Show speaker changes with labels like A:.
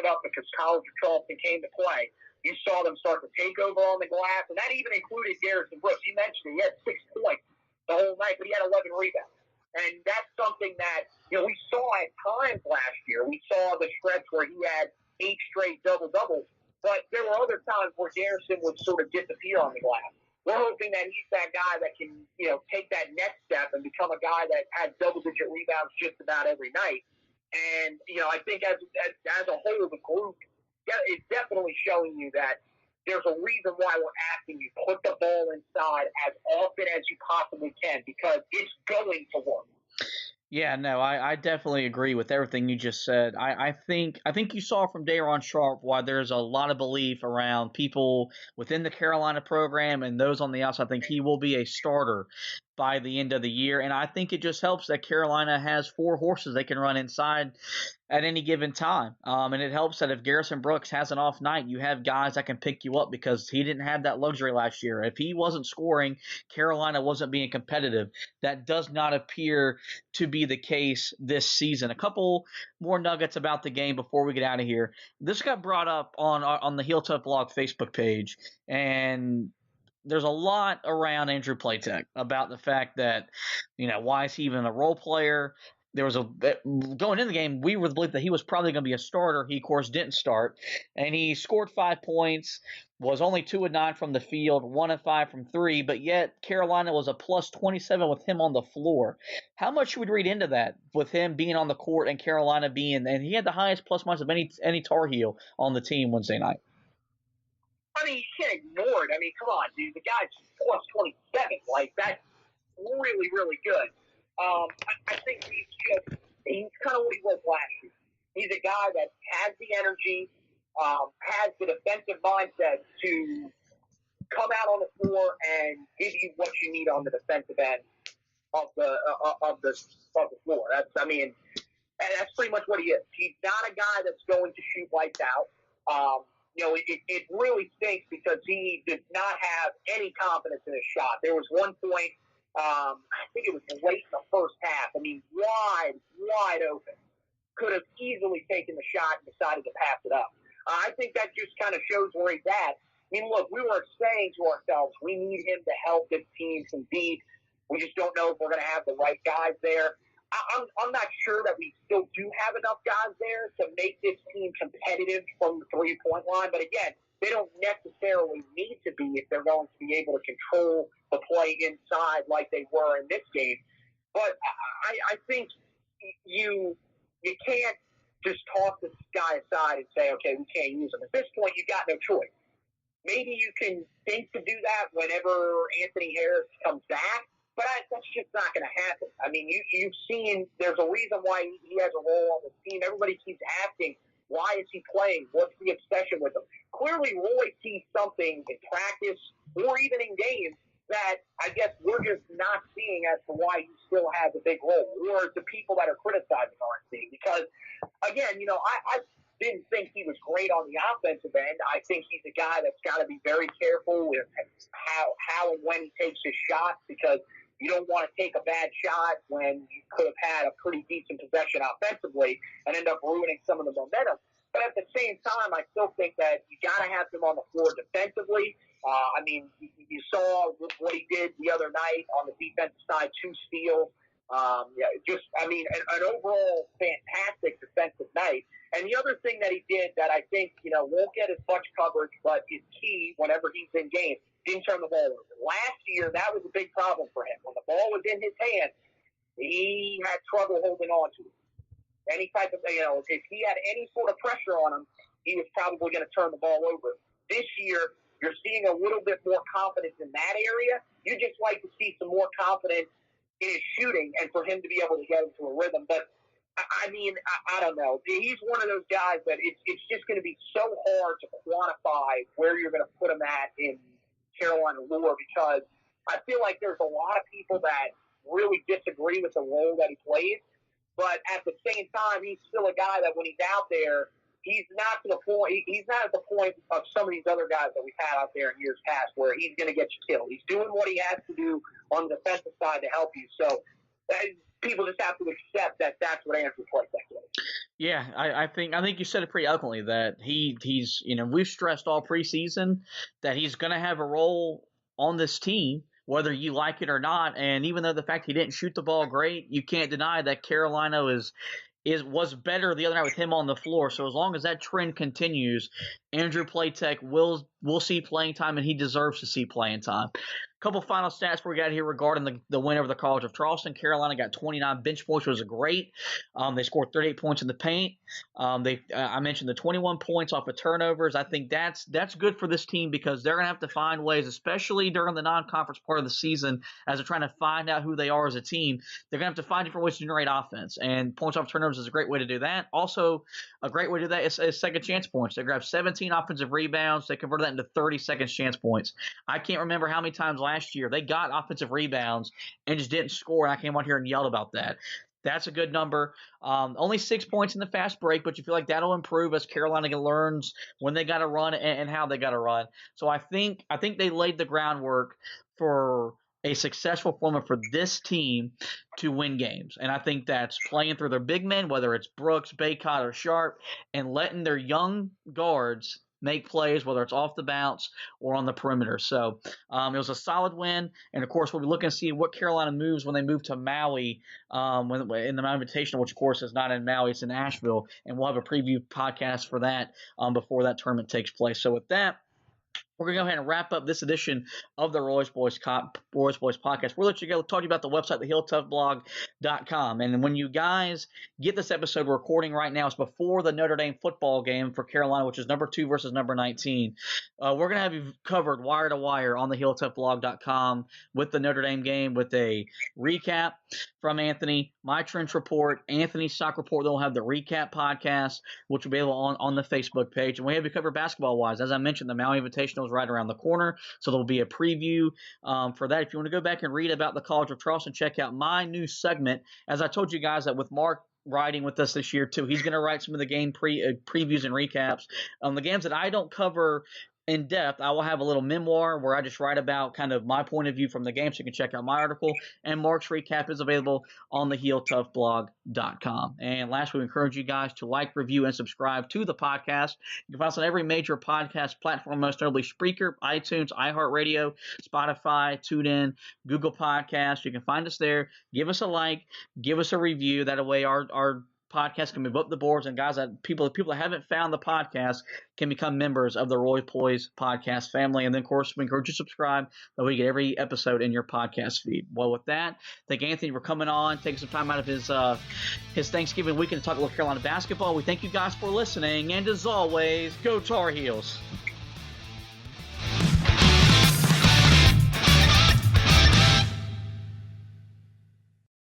A: up because College of Charleston came to play. You saw them start to take over on the glass, and that even included Garrison Brooks. You mentioned he had 6 points the whole night, but he had 11 rebounds. And that's something that, we saw at times last year. We saw the stretch where he had 8 straight double-doubles, but there were other times where Garrison would sort of disappear on the glass. We're hoping that he's that guy that can, take that next step and become a guy that has double-digit rebounds just about every night. And, I think as a whole, the group is definitely showing you that there's a reason why we're asking you put the ball inside as often as you possibly can, because it's going to work.
B: Yeah, no, I definitely agree with everything you just said. I think you saw from Day'Ron Sharpe why there's a lot of belief around people within the Carolina program and those on the outside. I think he will be a starter by the end of the year, and I think it just helps that Carolina has 4 horses they can run inside at any given time. And it helps that if Garrison Brooks has an off night, you have guys that can pick you up because he didn't have that luxury last year. If he wasn't scoring, Carolina wasn't being competitive. That does not appear to be the case this season. A couple more nuggets about the game before we get out of here. This got brought up on the Heel Tough Blog Facebook page, and there's a lot around Andrew Platek about the fact that, why is he even a role player? There was going in the game, we were believed that he was probably going to be a starter. He, of course, didn't start, and he scored 5 points, was only 2 of 9 from the field, 1 of 5 from 3, but yet Carolina was a plus 27 with him on the floor. How much should we read into that with him being on the court and Carolina and he had the highest plus minus of any Tar Heel on the team Wednesday night?
A: I mean, you can't ignore it. I mean, come on, dude. The guy's plus 27. Like, that's really, really good. I think he's kind of what he was last year. He's a guy that has the energy, has the defensive mindset to come out on the floor and give you what you need on the defensive end of the floor. That's pretty much what he is. He's not a guy that's going to shoot lights out. It really stinks because he did not have any confidence in his shot. There was one point, I think it was late in the first half. I mean, wide open. Could have easily taken the shot and decided to pass it up. I think that just kind of shows where he's at. I mean, look, we were saying to ourselves, we need him to help this team compete. We just don't know if we're going to have the right guys there. I'm not sure that we still do have enough guys there to make this team competitive from the three-point line. But again, they don't necessarily need to be if they're going to be able to control the play inside like they were in this game. But I think you can't just toss this guy aside and say, okay, we can't use him. At this point, you've got no choice. Maybe you can think to do that whenever Anthony Harris comes back. But that's just not going to happen. I mean, you've seen there's a reason why he has a role on the team. Everybody keeps asking, why is he playing? What's the obsession with him? Clearly, Roy sees something in practice or even in games that I guess we're just not seeing as to why he still has a big role, or the people that are criticizing aren't seeing. Because, again, I didn't think he was great on the offensive end. I think he's a guy that's got to be very careful with how and when he takes his shots, because you don't want to take a bad shot when you could have had a pretty decent possession offensively and end up ruining some of the momentum. But at the same time, I still think that you got to have him on the floor defensively. I mean, you saw what he did the other night on the defensive side, 2 steals. An overall fantastic defensive night. And the other thing that he did that I think, won't get as much coverage, but is key whenever he's in games, didn't turn the ball over. Last year, that was a big problem for him. When the ball was in his hand, he had trouble holding on to it. Any type of, if he had any sort of pressure on him, he was probably going to turn the ball over. This year, you're seeing a little bit more confidence in that area. You just like to see some more confidence in his shooting and for him to be able to get into a rhythm. But, I don't know. He's one of those guys that it's just going to be so hard to quantify where you're going to put him at in Carolina lore, because I feel like there's a lot of people that really disagree with the role that he plays. But at the same time, he's still a guy that when he's out there, he's not at the point of some of these other guys that we've had out there in years past where he's going to get you killed. He's doing what he has to do on the defensive side to help you. So people just have to accept that that's what Andrew Platek is.
B: Yeah, I think you said it pretty eloquently that he's we've stressed all preseason that he's going to have a role on this team, whether you like it or not. And even though the fact he didn't shoot the ball great, you can't deny that Carolina was better the other night with him on the floor. So as long as that trend continues, Andrew Platek will see playing time, and he deserves to see playing time. Couple final stats we got here regarding the win over the College of Charleston. Carolina got 29 bench points, which was great. They scored 38 points in the paint. I mentioned the 21 points off of turnovers. I think that's good for this team because they're going to have to find ways, especially during the non-conference part of the season, as they're trying to find out who they are as a team. They're going to have to find different ways to generate offense, and points off turnovers is a great way to do that. Also, a great way to do that is second chance points. They grabbed 17 offensive rebounds. They converted that into 30 second chance points. I can't remember how many times last year they got offensive rebounds and just didn't score, and I came out here and yelled about that. That's a good number. Only 6 points in the fast break, but you feel like that'll improve as Carolina learns when they got to run and how they got to run. So I think they laid the groundwork for a successful formula for this team to win games. And I think that's playing through their big men, whether it's Brooks, Baycott, or Sharp, and letting their young guards make plays, whether it's off the bounce or on the perimeter. So it was a solid win. And, of course, we'll be looking to see what Carolina moves when they move to Maui in the Maui Invitational, which, of course, is not in Maui. It's in Asheville. And we'll have a preview podcast for that before that tournament takes place. So with that, we're going to go ahead and wrap up this edition of the Royce Boys podcast. We'll let you go talk to you about the website, thehilltoughblog.com. And when you guys get this episode, we're recording right now. It's before the Notre Dame football game for Carolina, which is number 2 versus number 19. We're going to have you covered wire to wire on thehilltoughblog.com with the Notre Dame game, with a recap from Anthony, my trench report, Anthony's stock report. Then we'll have the recap podcast, which will be able on the Facebook page. And we have you covered basketball-wise. As I mentioned, the Maui Invitational is right around the corner, so there'll be a preview for that. If you want to go back and read about the College of Charleston, check out my new segment. As I told you guys that with Mark writing with us this year too, he's going to write some of the game previews and recaps on the games that I don't cover in depth. I will have a little memoir where I just write about kind of my point of view from the game, so you can check out my article. And Mark's recap is available on thehilltoughblog.com. And last, we encourage you guys to like, review, and subscribe to the podcast. You can find us on every major podcast platform, most notably Spreaker, iTunes, iHeartRadio, Spotify, TuneIn, Google Podcasts. You can find us there. Give us a like, give us a review. That way our podcast can move up the boards, and guys, that people that haven't found the podcast can become members of the Roy Poise podcast family. And then, of course, we encourage you to subscribe, that way you get every episode in your podcast feed. Well, with that, thank Anthony for coming on, taking some time out of his Thanksgiving weekend to talk a little Carolina basketball. We thank you guys for listening, and as always, go Tar Heels.